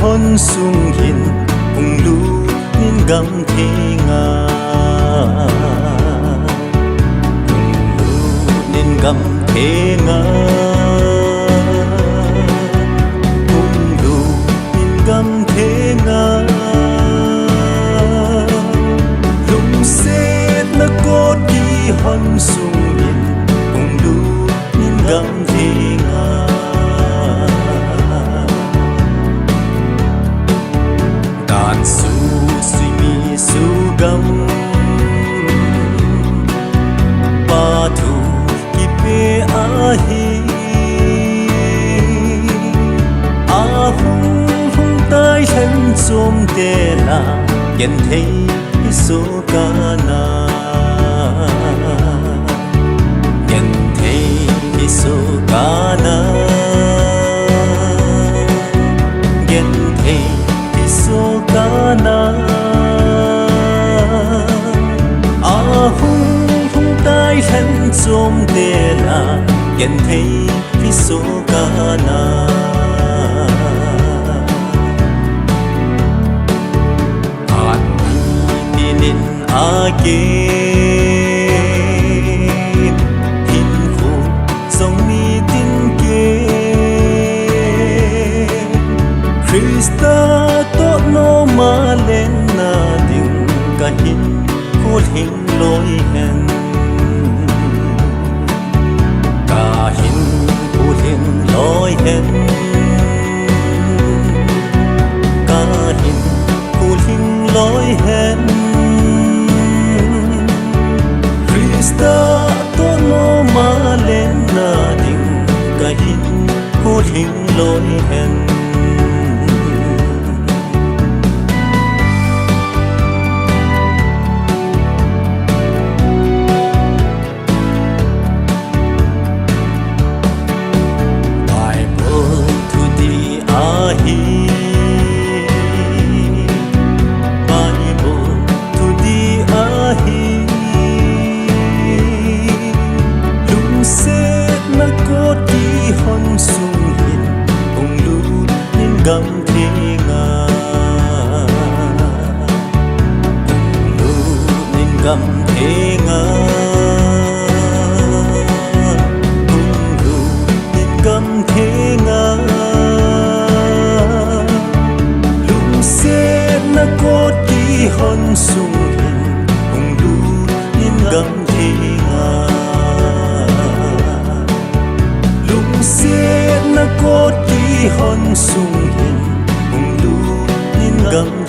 hon sung hin ung lu nin gam the nga ung lu nin gam the nga ung lu nin gam the nga lung se na ko di hon sung hin ung lu nin gam the nga su suy mi su gam pa thu ki pe a hi a hung hung tai hen som te la yen thei so ka na yen thei so ka na yen thei so kana a hung hung tai hen som te la yen thei phi so kana an ni nin a ke hin khu song ni tin ke Krista no ma lên na ding ka hin ko hing loi hen ka hin ko hing loi hen ka hin ko hing loi hen Krista to no ma lên na ding ka hin ko hing loi hen gam the nga lu nin gam the nga lu nin gam the nga lung se na ko ti hon sung hin ung lu nin gam the nga lung se na ko ti hon sung hin ung lu nin gam